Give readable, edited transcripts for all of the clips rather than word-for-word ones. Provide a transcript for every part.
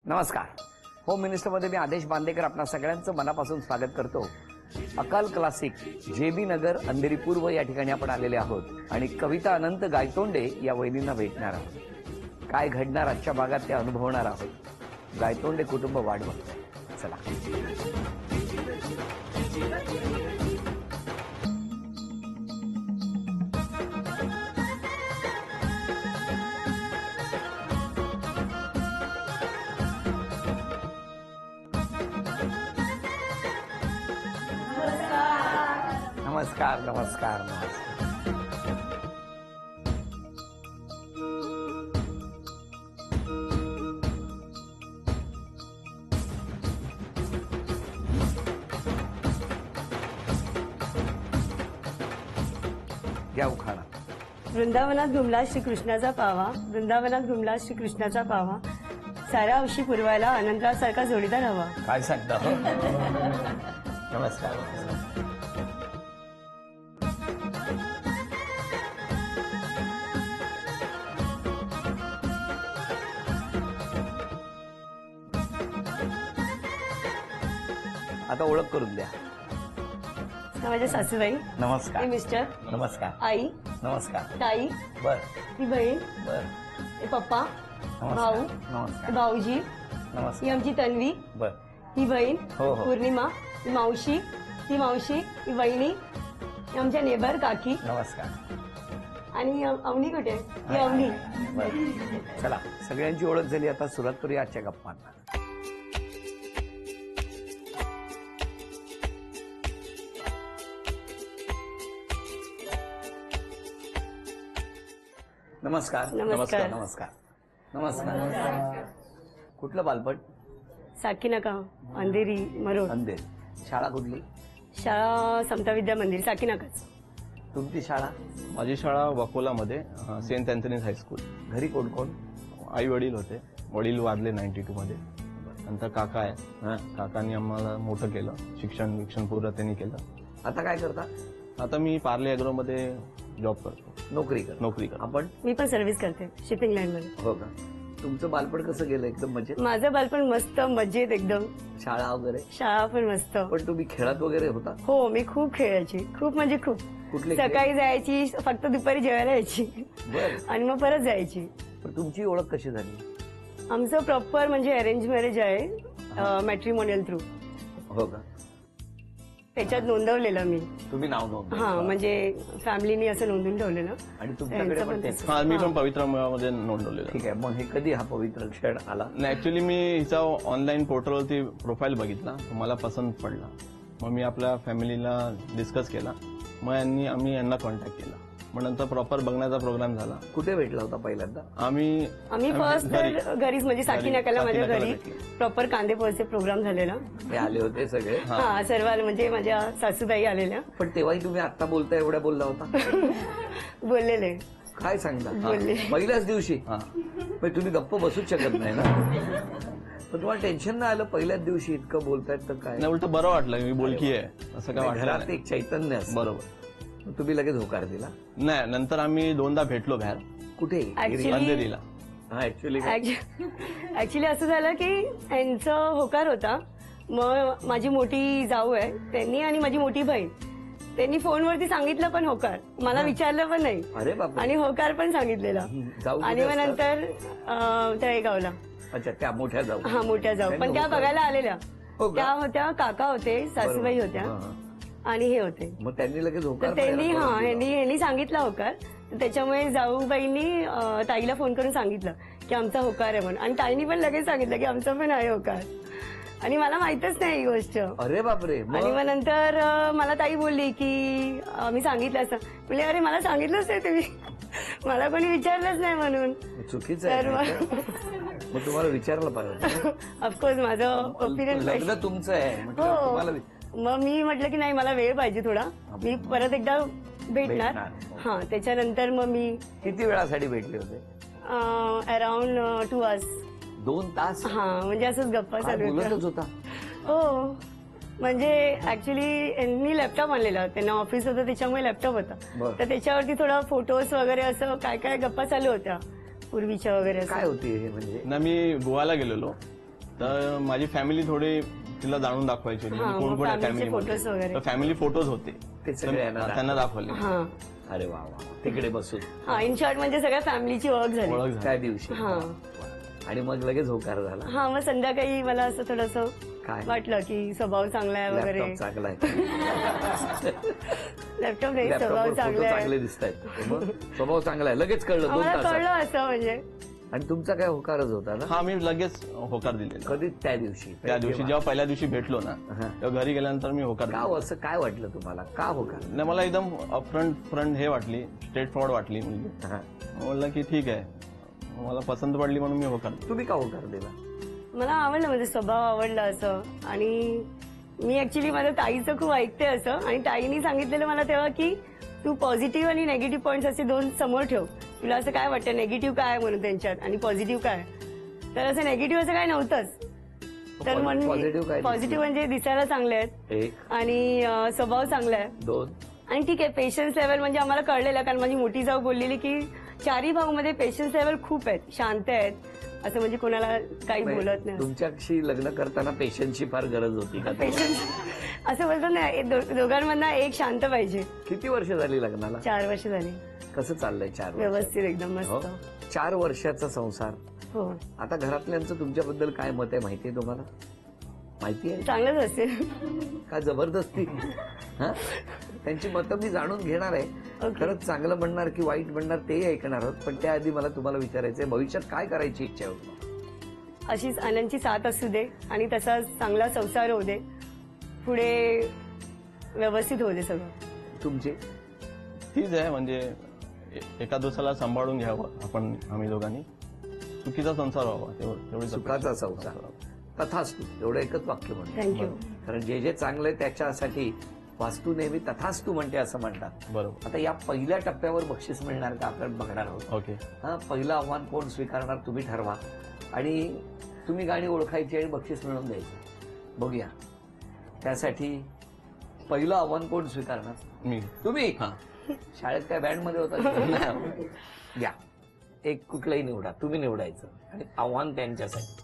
नमस्कार. होम मिनिस्टरमध्ये मी आदेश बांदेकर आपणा सगळ्यांचं मनापासून स्वागत करतो. अकाल क्लासिक JB नगर अंधेरी पूर्व या ठिकाणी आपण आलेले आहोत आणि कविता अनंत गायतोंडे या वहिनींना भेटणार आहोत. काय घडणार आजच्या भागात ते अनुभवणार आहोत. गायतोंडे कुटुंब वाट बघतंय. चला. नमस्कार नमस्कार नमस्कार. घ्या उखाणा. वृंदावनात घुमला श्रीकृष्णाचा पावा, वृंदावनात घुमला श्रीकृष्णाचा पावा, सारा औशी पुरवायला अनंतरासारखा जोडीदार हवा. काय सांगता हो? नमस्कार नमस्कार. आता ओळख करून द्या. माझ्या सासूबाई, नमस्कार. हे मिस्टर, नमस्कार. आई, नमस्कार. ताई, बर ही बहीण, बर. हे पप्पा, नमस्कार. भाऊ, नमस्कार. हे भाऊजी, ही नमस्कार. आमची तन्वी, बर. ही बहीण, हो, हो. पौर्णिमा, ही मावशी, ही मावशी, ही वहिनी, ही आमच्या नेबर काकी नमस्कार. आणि अवनी कुठे आहे? ही अवनी. बर. चला, सगळ्यांची ओळख झाली. आता सुरुवात करूया आजच्या गप्पांना. नमस्कार नमस्कार. नमस्कार नमस्कार. कुठलं बालपण? साकीनाका, अंधेरी, मरोड. अंधेर. शाळा कुठली? शाळा समता विद्या मंदिर, साकीनाकाच. तुमची शाळा? माझी शाळा वाकोलामध्ये सेंट अँथनीज हायस्कूल. घरी कोण कोण? आई वडील होते. वडील वारले 92 मध्ये. नंतर काका आहे. काकांनी आम्हाला मोठं केलं. शिक्षण पूर्ण त्यांनी केलं. आता काय करता? आता मी पार्ले अॅग्रो मध्ये जॉब करतो. नोकरी करतो. आपण? मी पण सर्व्हिस करते शिपिंग लाईन मध्ये. हो का? तुमचं बालपण कसं गेलं? एकदम मजेत? माझं बालपण मस्त मजेत एकदम. शाळा वगैरे? शाळा पण मस्त. पण तुम्ही खेळत वगैरे होता? हो, मी खूप खेळायची. खूप म्हणजे खूप. कुठले खेळ? सकाळी जायची, फक्त दुपारी जेवायला यायची बर. आणि मग परत जायची. पण तुमची ओळख कशी झाली? आमचं प्रॉपर म्हणजे अरेंज मॅरेज आहे, मॅट्रिमोनियल थ्रू. हो का? त्याच्यात नोंदवलेलं मी. तुम्ही नाव नोंदवलं? हा, म्हणजे फॅमिलीनी असं नोंदून ठेवलेलं. आणि तुमच्याकडे यांचं पण पण तेच? हा, मी पण पवित्र मुळामध्ये नोंदवलेलं. ठीक आहे. मग हे कधी हा पवित्र क्षण आला? ऍक्च्युली मी हिचा ऑनलाईन पोर्टलवरती प्रोफाईल बघितला. मला पसंत पडला. मग मी आपल्या फॅमिलीला डिस्कस केला. मग आम्ही यांना कॉन्टॅक्ट केला. मग नंतर प्रॉपर बघण्याचा प्रोग्राम झाला. कुठे भेटला होता पहिल्यांदा? आम्ही फर्स्ट घरीच म्हणजे साकीनाकाला माझ्या साकीनाकाला घरी भेटली. प्रॉपर कांदे पोहचे प्रोग्राम झालेला. ते आले होते सगळे? हा, सर्व म्हणजे माझ्या सासूबाई आलेल्या. पण तेव्हाही तुम्ही आता बोलता एवढ्या बोलला होता? बोललेले. काय सांगता? बोलले. पहिल्याच दिवशी? हा. पण तुम्ही गप्प बसूच शकत नाही ना? पण तुम्हाला टेन्शन नाही आलं पहिल्याच दिवशी इतकं बोलतायत तर काय? नाही, उलट बरं वाटलं. मी बोलकी आहे असं काय वाटलं घरात नाही. एक चैतन्य असतं. बरोबर. तुम्ही लगेच होकार दिला? नाही, नंतर आम्ही दोनदा भेटलो बाहेर कुठे? Actually- अंधेरीला. हा, ऍक्च्युली ऍक्च्युली असं झालं की यांचं होकार होता. मग माझी मोठी जाऊ आहे त्यांनी आणि माझी मोठी बहीण त्यांनी फोनवरती सांगितलं पण होकार. मला विचारलं पण नाही. अरे बापरे. आणि होकार पण सांगितलेला. जाऊ आणि कुठे मग असतात? नंतर तळेगावला. अच्छा, त्या मोठ्या जाऊ? हा, मोठ्या जाऊ. त्यांनी पण त्या होकार? बघायला आलेल्या. हो का? त्या होत्या, काका होते, सासूबाई बरोबर. होत्या हा, हा. आणि हे होते. मग त्यांनी लगेच होकार तर त्यांनी द्यायला हा करून दिला. यांनी सांगितला होकार. तर त्याच्यामुळे जाऊबाईंनी ताईला फोन करून सांगितलं की आमचा होकार आहे म्हणून. आणि ताईनी पण लगेच सांगितलं की आमचा पण आहे होकार. आणि मला माहितच नाही ही गोष्ट. अरे बापरे. आणि मग नंतर मला ताई बोलली की मी सांगितलं असं. म्हणजे अरे मला सांगितलंच नाही तुम्ही, मला कोणी विचारलंच नाही म्हणून. चुकीचं तर आहे. मग तुम्हाला विचारलं पाहिजे. ऑफकोर्स माझं ओपिनियन. लग्न तुमचं आहे म्हटलं तुम्हाला मग मी म्हटलं की नाही मला वेळ पाहिजे थोडा, मी परत एकदा भेटणार. हा, त्याच्यानंतर मग मी किती वेळासाठी भेटले होते? Around 2 hours. 2 तास? हा, म्हणजे असंच गप्पा काय चालू बोलतच होत्या. होता? हो, म्हणजे ऍक्च्युली यांनी लॅपटॉप आणलेला. त्यांना ऑफिस होतं त्याच्यामुळे लॅपटॉप होता. बरं. तर त्याच्यावरती थोडा फोटोज वगैरे असं काय काय गप्पा चालू होत्या पूर्वीच्या वगैरे असं. काय होती हे म्हणजे? ना, मी गोवाला गेलेलो. तर माझी फॅमिली थोडी तिला जाणून दाखवायची होती हा, म्हणजे कोण मग कोण आहे फॅमिलीचे फॅमिली photos वगैरे. तर फॅमिली फोटोज होते ते सगळे यांना तर त्यांना दाखवले हा अरे वा वा तिकडे बसून हा इन शॉर्ट म्हणजे सगळ्या फॅमिलीची ओळख झाली ओळख झाली. त्या दिवशी हा आणि मग लगेच होकार झाला हा मग संध्याकाळी मला असं थोडंसं काय वाटलं की स्वभाव चांगला आहे वगैरे लॅपटॉप चांगला आहे लॅपटॉप नाही लॅपटॉपवर स्वभाव फोटो चांगला चांगले आहे दिसत आहेत स्वभाव चांगला आहे लगेच कळलं 2 आम्हाला तासात कळलं असं म्हणजे आणि तुमचा काय होकारच होता ना हा मी लगेच होकार दिलेला कधी त्या दिवशी त्या दिवशी जेव्हा पहिल्या दिवशी भेटलो ना हा. तेव्हा घरी गेल्यानंतर मी होकार का दिला. असं काय वाटलं तुम्हाला का होकार नाही मला एकदम फ्रंट हे वाटली स्ट्रेट फॉरवर्ड वाटली मुलगी हा. म्हणलं की ठीक आहे मला पसंत पडली म्हणून मी होकार दिला. तुम्ही का होकार दिला मला आवडलं म्हणजे स्वभाव आवडला असं आणि मी ऍक्च्युली माझ्या ताईचं खूप ऐकते असं आणि ताईने सांगितलेलं मला तेव्हा की तू पॉझिटिव्ह आणि नेगेटिव्ह पॉईंट्स असे 2 समोर ठेव तुला असं काय वाटतं नेगेटिव्ह काय आहे म्हणून त्यांच्यात आणि पॉझिटिव्ह काय तर असं नेगेटिव्ह असं काय नव्हतंच तर Positive काय पॉझिटिव्ह म्हणजे दिसायला चांगले आहेत 1 आणि स्वभाव चांगला आहे 2 आणि ठीक आहे पेशन्स लेवल म्हणजे आम्हाला कळलेलं कारण माझी मोठी जाऊ बोललेली की 4ही भाऊमध्ये पेशन्स लेवल खूप आहेत शांत आहेत असं म्हणजे कोणाला काही बोलत नाही तुमच्याशी लग्न करताना पेशन्सची फार गरज होती का पेशन्स असं बोलतात ना दोघांमधनं एक शांत पाहिजे किती वर्ष झाली लग्नाला 4 वर्ष झाली कसं चाललंय 4 वर्ष व्यवस्थित एकदम हो मस्त 4 वर्षाचा संसार हो आता घरातल्यांचं तुमच्याबद्दल काय मत आहे माहितीये तुम्हाला माहिती आहे चांगलंच असेल का जबरदस्ती हा त्यांची मतं मी जाणून घेणार आहे Okay. खरंच चांगलं म्हणणार की वाईट म्हणणार तेही ऐकणार आहोत पण त्याआधी मला तुम्हाला विचारायचंय भविष्यात काय करायची इच्छा होती अशीच आनंदची साथ असू दे आणि तसा चांगला संसार होऊ दे पुढे व्यवस्थित होऊ दे सगळं तुमचे तीच आहे म्हणजे एका दुसऱ्याला सांभाळून घ्यावं आपण आम्ही दोघांनी सुखीचा संसार व्हावा तेवढी सुखाचा संसार तथास्तु एवढं एकच वाक्य म्हणतो थँक्यू कारण जे जे चांगलं आहे त्याच्यासाठी वास्तू नेहमी तथास्तु म्हणते असं म्हणतात बरोबर आता या पहिल्या टप्प्यावर बक्षीस मिळणार का आपण बघणार आहोत ओके हा पहिलं आव्हान कोण स्वीकारणार तुम्ही ठरवा आणि तुम्ही गाणी ओळखायची आणि बक्षीस मिळवून द्यायचं बघूया त्यासाठी पहिलं आव्हान कोण स्वीकारणार मी तुम्ही हा शाळेत काय बँड मध्ये होता घ्या एक कुठलंही निवडा तुम्ही निवडायचं आणि आव्हान त्यांच्यासाठी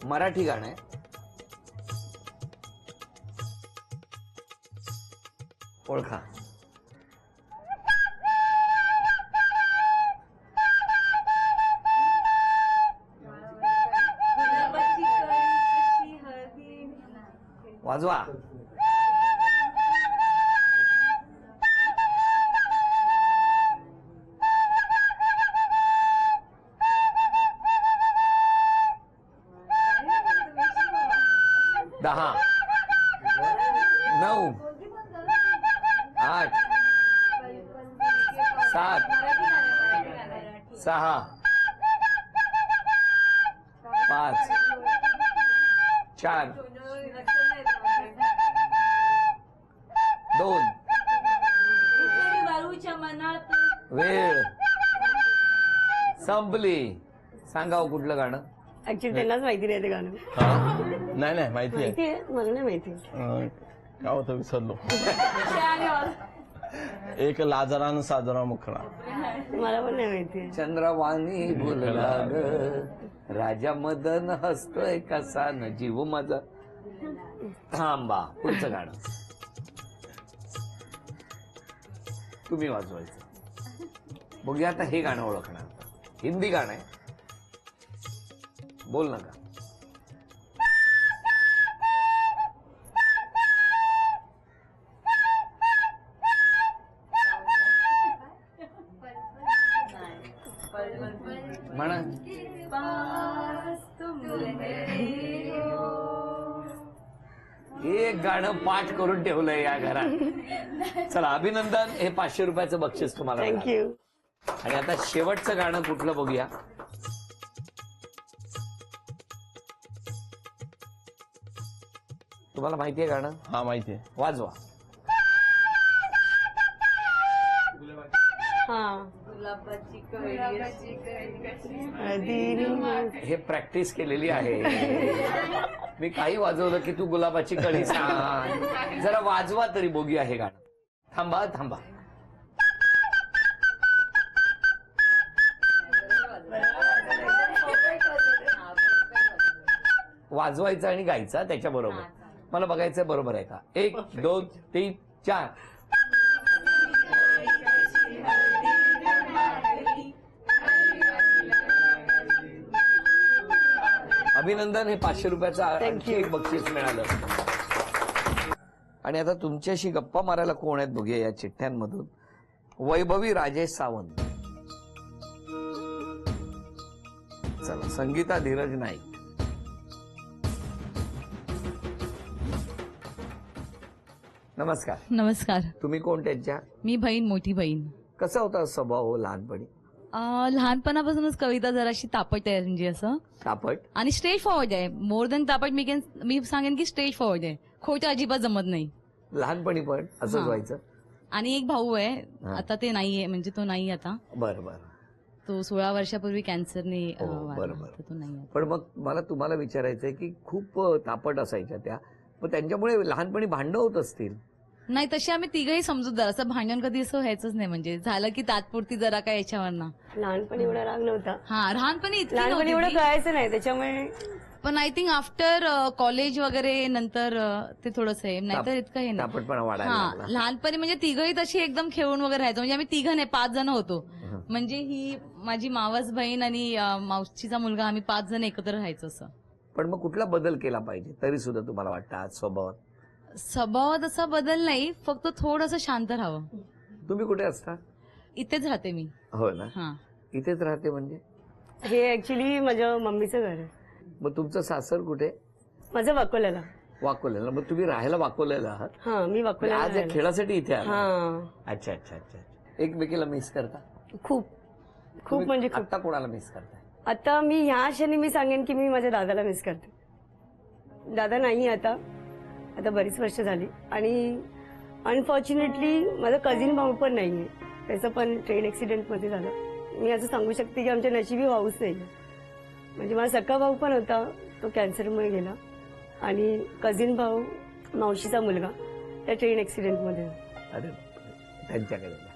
मराठी गाणं आहे ओळखा वाजवा दहा 9 8 7 6 5 4 2 वेळ संपली सांगा हो कुठलं गाणं ऍक्च्युली त्यांनाच माहिती नाही ते गाणं हा नाही माहिती आहे माहिती आहे मला नाही माहिती काय होतं विसरलो एक लाजरान साजरा मुखडा मला पण नाही माहिती चंद्रवाणी बोलला ग राजा मदन हसतोय कसा न जीव माझा थांबा पुढचं गाणं तुम्ही वाजवायचं बघूया आता हे गाणं ओळखणार हिंदी गाणं आहे बोल नका म्हणा एक गाणं पाठ करून ठेवलंय या घरात चला अभिनंदन हे 500 रुपयाचं बक्षीस तुम्हाला मिळालं. थँक्यू आणि आता शेवटचं गाणं कुठलं बघूया तुम्हाला माहितीये गाणं हा माहिती आहे वाजवा हा हे प्रॅक्टिस केलेली आहे मी काही वाजवलं की तू गुलाबाची कळी सांग जरा वाजवा तरी बघूया हे गाणं थांबा थांबा वाजवायचा आणि गायचा त्याच्याबरोबर. मला बघायचं बरोबर आहे का? 1 2 3 4. अभिनंदन, हे 500 रुपयाचं आणखी एक बक्षीस मिळालं. आणि आता तुमच्याशी गप्पा मारायला कोण आहेत बघूया या चिठ्ठ्यांमधून. वैभवी राजेश सावंत, चला. संगीता धीरज नाईक, नमस्कार. नमस्कार. तुम्ही कोण त्यांच्या? मी बहीण, मोठी बहीण. कसा होता स्वभाव हो लहानपणी? लहानपणापासूनच कविता जराशी तापट आहे, म्हणजे असं तापट आणि स्ट्रेट फॉरवर्ड आहे. मोर दॅन तापट मी सांगेन की स्ट्रेट फॉरवर्ड आहे. खोटं अजिबात जमत नाही. लहानपणी पण असंच हा. व्हायचं? आणि एक भाऊ आहे, हा. आता ते नाहीये, म्हणजे तो नाही आता. बरं बरं. तो 16 वर्षापूर्वी कॅन्सरने हो, वारला. बरोबर. तर तो नाही आता. पण मग मला तुम्हाला विचारायचंय की खूप तापट असायच्या त्या, मग त्यांच्यामुळे लहानपणी भांडणं होत असतील? नाही, तसे आम्ही तिघही समजूतदार. असं भांडण कधी असं व्हायचंच नाही, म्हणजे झालं की तात्पुरती जरा काय याच्यावर ना. लहानपणी एवढा राग नव्हता. हा, लहानपणी इतकी लहानपणी एवढं नव्हती. कळायचं नाही त्याच्यामुळे. पण आय थिंक आफ्टर कॉलेज वगैरे नंतर ते थोडंसं आहे, नाहीतर इतकं हे नाही. तापटपणा वाढायला हा, लागला. लहानपणी म्हणजे तिघही तशी एकदम खेळून वगैरे राहायचो. म्हणजे आम्ही तिघं नाही, 5 जण होतो. म्हणजे ही माझी मावस बहीण आणि मावशीचा मुलगा, आम्ही 5 जण एकत्र राहायचो असं. पण मग कुठला बदल केला पाहिजे तरी सुद्धा तुम्हाला वाटतं आज स्वभावात? स्वभावात असा बदल नाही, फक्त थोडंसं शांत राहावं. तुम्ही कुठे असता? इथेच राहते मी. हो ना, हा. इथेच राहते म्हणजे? हे ऍक्च्युली माझ्या मम्मीचं घर आहे. मग तुमचं सासर कुठे? माझं वाकोल्याला. वाकोल्याला. मग तुम्ही राहायला वाकोल्याला आहात? हा, मी वाकोल्याला आज या राहायला. खेळासाठी इथे आला? हा, अच्छा अच्छा अच्छा. एकमेकीला मिस करता? खूप खूप म्हणजे खूप. आता कोणाला मिस करताय? आता मी ह्या क्षणी मी सांगेन की मी माझ्या दादाला मिस करते. दादा नाही आता बरीच वर्ष झाली. आणि अनफॉर्च्युनेटली माझा कझिन भाऊ पण नाहीये. त्याचं पण ट्रेन ऍक्सिडेंटमध्ये झालं. मी असं सांगू शकते की आमच्या नशिबी भाऊच नाही. म्हणजे माझा सख्खा भाऊ पण होता, तो कॅन्सरमुळे गेला. आणि कझिन भाऊ, मावशीचा मुलगा, त्या ट्रेन ऍक्सिडेंटमध्ये. अरे, त्यांच्याकडे जा.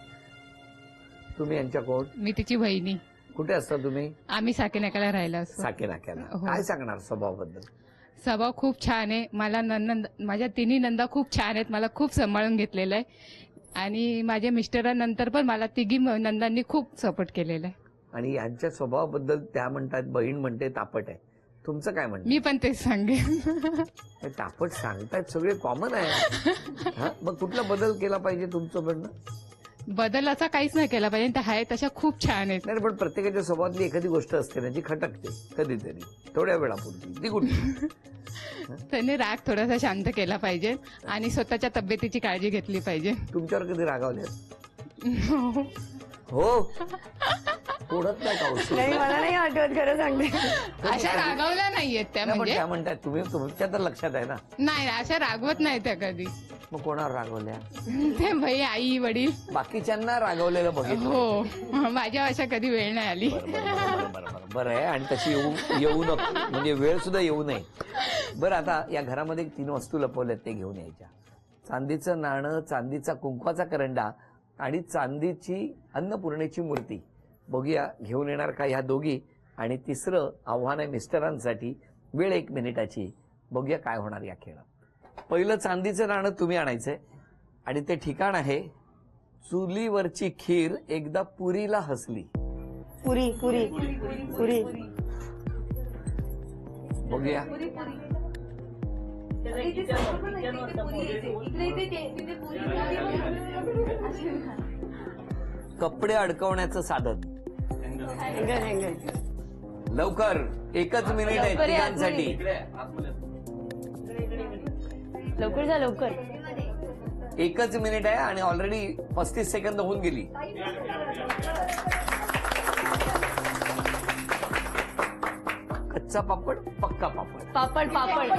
तुम्ही यांच्या कोण? मी तिची बहिणी. कुठे असता तुम्ही? आम्ही साकेनाक्याला राहिला असतो. साके नाक्याला. हो. काय सांगणार स्वभावाबद्दल? स्वभाव खूप छान आहे. मला माझ्या तिन्ही नंदा खूप छान आहेत. मला खूप सांभाळून घेतलेलं आहे. आणि माझ्या मिस्टरांनंतर पण मला तिघी नंदांनी खूप सपोर्ट केलेला आहे. आणि यांच्या स्वभावाबद्दल त्या म्हणतात, बहीण म्हणते तापट आहे. तुमचं काय म्हणणं? मी पण तेच सांगेन. हे तापट सांगतायत सगळे, कॉमन आहे. हा? मग कुठला बदल केला पाहिजे तुमचं म्हणणं? बदल असा काहीच नाही केला पाहिजे. त्या आहे तशा खूप छान आहेत. नाही, पण प्रत्येकाच्या स्वभावातली एखादी गोष्ट असते ना जी खटकते कधीतरी, थोड्या वेळापुरती. ती कुठली? त्यांनी राग थोडासा शांत केला पाहिजे आणि स्वतःच्या तब्येतीची काळजी घेतली पाहिजे. तुमच्यावर कधी रागावले? हो, कोणत नाही का औषध? नाही, मला नाही आठवत, खरं सांगते. अशा रागवल्या नाहीयेत त्या, नाही, पण म्हणजे त्या म्हणतात, तुम्ही तुमच्या तर लक्षात आहे ना. नाही, अशा रागवत नाही त्या कधी. मग कोणावर रागवल्या? ते भाई, आई, वडील. बाकीच्यांना रागवलेलं बघितलं. हो, माझ्या अशा कधी वेळ नाही आली. बरं आहे. आणि तशी येऊ नको, म्हणजे वेळ सुद्धा येऊ नये. बरं, आता या घरामध्ये 3 वस्तू लपवल्यात, ते घेऊन यायच्या. चांदीचं नाणं, चांदीचा कुंकवाचा करंडा आणि चांदीची अन्नपूर्णेची मूर्ती. बघूया घेऊन येणार का ह्या दोघी. आणि तिसरं आव्हान आहे मिस्टरांसाठी, वेळ 1 मिनिटाची. बघूया काय होणार या खेळात. पहिलं चांदीचं नाणं तुम्ही आणायचंय आणि ते ठिकाण आहे चुलीवरची खीर एकदा पुरीला हसली. पुरी पुरी पुरी. बघूया. कपडे अडकवण्याचं साधन. हँगर हँगर. लवकर, 1च मिनिट आहे लवकर या, तिघांसाठी. लवकर जा, लवकर. 1च मिनिट आहे आणि ऑलरेडी 35 सेकंद होऊन गेली. कच्चा पापड, पक्का पापड. पापड पापड.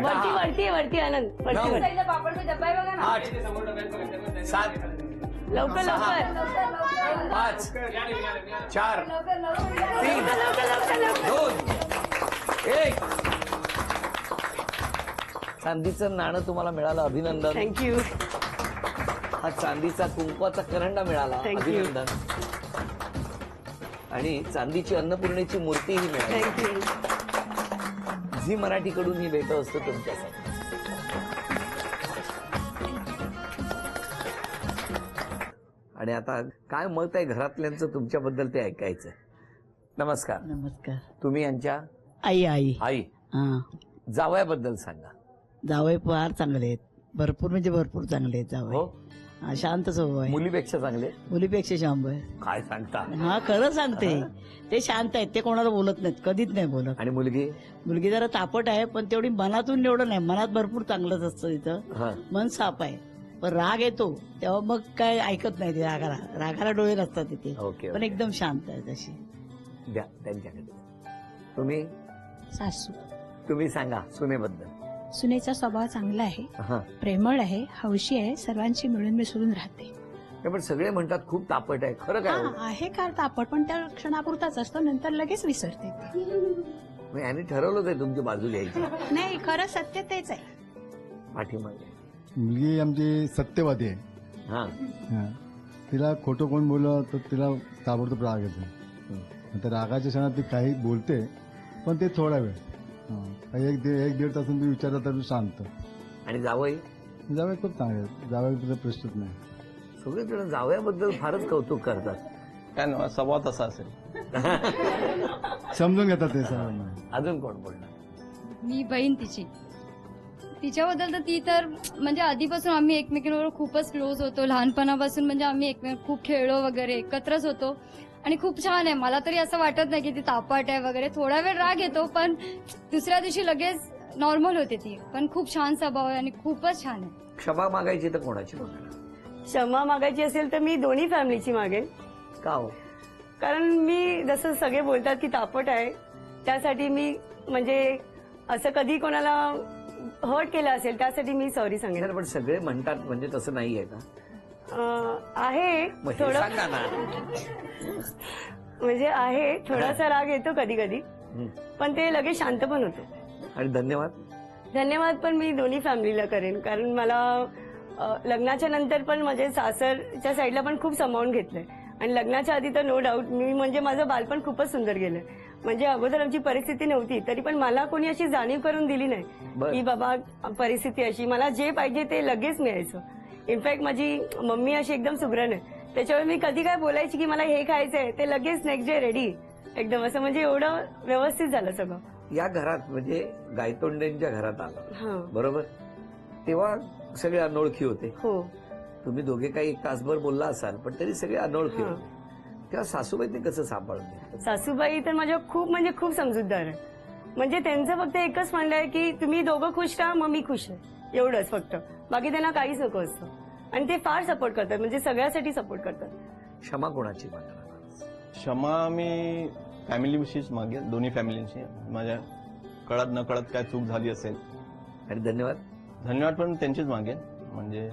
वरती वरती वरती आनंद. वरती 9, वरती. 8, 7, लवकर 6, लवकर. 5, 4, 3, 2, 1. चांदीचं नाणं तुम्हाला मिळालं, अभिनंदन. थँक्यू. हा चांदीचा कुंकवाचा करंडा मिळाला, Thank you. अभिनंदन. आणि चांदीची अन्नपूर्णेची मूर्तीही मिळाली. थँक्यू. झी मराठीकडून ही भेट असतो तुमच्यासाठी. आणि आता काय मत आहे घरातल्यांचं तुमच्याबद्दल ते ऐकायचं. नमस्कार. नमस्कार. तुम्ही यांच्या आई आई आई. हा जावयाबद्दल सांगा. जावई फार चांगले आहेत, भरपूर म्हणजे भरपूर चांगले आहेत जावई. हो, हा, शांत स्वभाव आहे, मुलीपेक्षा चांगले. मुलीपेक्षा शांब आहे. काय सांगता. हा खरं सांगते, ते शांत आहेत, ते कोणाला बोलत नाहीत, कधीच नाही बोलत. आणि मुलगी. मुलगी जरा तापट आहे, पण तेवढी मनातून एवढं नाही, मनात भरपूर चांगलंच असतं तिथं, हा. मन साफ आहे. पण राग येतो तेव्हा मग काय ऐकत नाही, ते रागाला डोळे नसतात तिथे, ओके, पण एकदम शांत आहे तशी. द्या त्यांच्याकडे. तुम्ही सासू तुम्ही सांगा सुनेबद्दल. सुनेचा स्वभाव चांगला आहे, हा. प्रेमळ आहे, हौशी आहे, सर्वांशी मिळून मिसळून राहते. हे पण सगळे म्हणतात खूप तापट आहे, खरं काय हा, हो? आहे का तापट, पण त्या क्षणापुरताच असतो, नंतर लगेच विसरते ती. मग यांनी ठरवलंच आहे तुमची बाजू घ्यायची. नाही, खरं सत्य तेच आहे. पाठीमागे. मुलगी आमची सत्यवादी आहे. हा. हा. तिला खोटं कोण बोललं तर तिला ताबडतोब राग येतो. त्या रागाच्या क्षणात ती काही बोलते, पण ते थोडा वेळ. हा. काही एक दीड तासून ती विचारलं तर शांत. आणि जावई. जावई खूप चांगले आहेत, जावई तुझा प्रश्नच नाही. सगळेजण जावयाबद्दल फारच कौतुक करतात. काय ना स्वभाव तसा असेल. समजून घेतात ते सर्वांना. अजून कोण बोलणार. मी बहीण तिची. तिच्याबद्दल तर ती तर म्हणजे आधीपासून आम्ही एकमेकींबरोबर खूपच क्लोज होतो, लहानपणापासून म्हणजे आम्ही खूप खेळलो वगैरे, एकत्रच होतो आणि खूप छान आहे. मला तरी असं वाटत नाही की ती तापट आहे वगैरे, थोडा वेळ राग येतो पण दुसऱ्या दिवशी लगेच नॉर्मल होते ती. पण खूप छान स्वभाव आहे आणि खूपच छान आहे. क्षमा मागायची तर कोणाची मागणार. क्षमा मागायची असेल तर मी दोन्ही फॅमिलीची मागेन. का हो. कारण मी जसं सगळे बोलतात की तापट आहे, त्यासाठी मी म्हणजे असं कधी कोणाला हर्ट केलं असेल त्यासाठी मी सॉरी सांगेन. नाही, पण सगळे म्हणतात म्हणजे तसं नाहीये का. आहे मग हे थोडं, सांगा ना. म्हणजे आहे थोडासा राग येतो कधी कधी, पण ते लगेच शांत पण होतो. आणि धन्यवाद. धन्यवाद पण मी दोन्ही फॅमिलीला करेन, कारण मला लग्नाच्या नंतर पण माझे सासरच्या साईडला पण खूप सामावून घेतलंय आणि लग्नाच्या आधी तर नो डाऊट मी म्हणजे माझं बालपण खूपच सुंदर गेलंय. म्हणजे अगोदर आमची परिस्थिती नव्हती तरी पण मला कोणी अशी जाणीव करून दिली नाही की बाबा परिस्थिती अशी, मला जे पाहिजे ते लगेच मिळायचं. इनफॅक्ट माझी मम्मी अशी एकदम सुगरण आहे, त्याच्यामुळे मी कधी काय बोलायची की मला हे खायचंय ते लगेच नेक्स्ट डे रेडी एकदम, असं म्हणजे एवढं व्यवस्थित झालं सगळं. या घरात म्हणजे गायतोंडेंच्या घरात आला हा. बरोबर, तेव्हा सगळे अनोळखी होते. हो. तुम्ही दोघे काही एक तासभर बोलला असाल पण तरी सगळे अनोळखी हा. होते. तेव्हा सासूबाईंनी कसं सांभाळून घेतलं. सासूबाई तर माझ्या खूप म्हणजे खूप समजूतदार आहे. म्हणजे त्यांचं फक्त एकच म्हणणं आहे की तुम्ही दोघं खुश राहा मग मी खुश आहे, एवढंच फक्त, बाकी त्यांना काहीच नको असतं. आणि ते फार सपोर्ट करतात, म्हणजे सगळ्यासाठी सपोर्ट करतात. क्षमा कोणाची मागणार. क्षमा मी फॅमिलीविषयीच मागेल, दोन्ही फॅमिलींशी. माझ्या कळत न कळत काय चूक झाली असेल. आणि धन्यवाद. धन्यवाद पण त्यांचीच मागेल, म्हणजे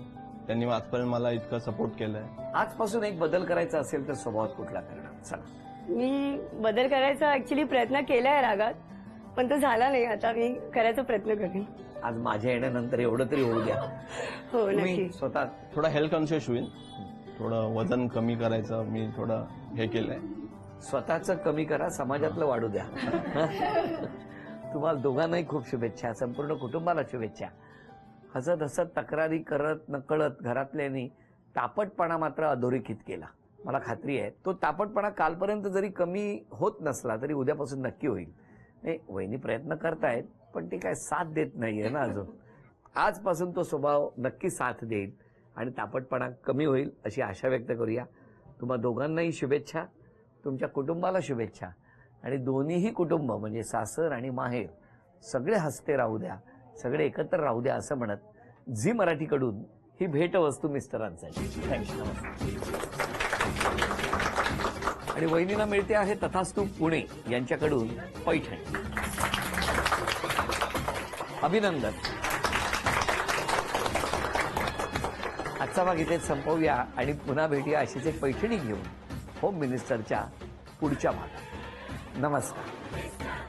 त्यांनी आजपर्यंत मला इतकं सपोर्ट केलंय. आजपासून एक बदल करायचा असेल तर स्वभावात कुठला करणार सांगा. मी बदल करायचा ऍक्च्युली प्रयत्न केलाय रागात, पण तो झाला नाही. आता मी करायचा प्रयत्न करेन. आज माझ्या येण्यानंतर एवढं तरी होऊ द्या. हो तुम्ही नक्की. स्वतः थोडा हेल्थ कॉन्शियस होईल, थोडं वजन कमी करायचं मी थोडं हे केलंय. स्वतःचं कमी करा, समाजातलं वाढू द्या. तुम्हाला दोघांनाही खूप शुभेच्छा, संपूर्ण कुटुंबाला शुभेच्छा. हसत हसत तक्रारी करत नकळत घरातल्यांनी तापटपणा मात्र अधोरेखित केला. मला खात्री आहे तो तापटपणा कालपर्यंत जरी कमी होत नसला तरी उद्यापासून नक्की होईल. नाही, वहिनी प्रयत्न करतायत पण ते काय साथ देत नाहीये ना अजून. आजपासून तो स्वभाव नक्की साथ देईल आणि तापटपणा कमी होईल अशी आशा व्यक्त करूया. तुम्हा दोघांनाही शुभेच्छा, तुमच्या कुटुंबाला शुभेच्छा. आणि दोन्हीही कुटुंब म्हणजे सासर आणि माहेर सगळे हसते राहू द्या, सगळे एकत्र राहू द्या असं म्हणत झी मराठीकडून ही भेटवस्तू मिस्टरांसाठी. थँक्यू. आणि वहिनीला मिळते आहे तथास्तू पुणे यांच्याकडून पैठणी. अभिनंदन. आजचा भाग इथेच संपवूया आणि पुन्हा भेटूया अशीच एक पैठणी घेऊन होम मिनिस्टरच्या पुढच्या भागात. नमस्कार.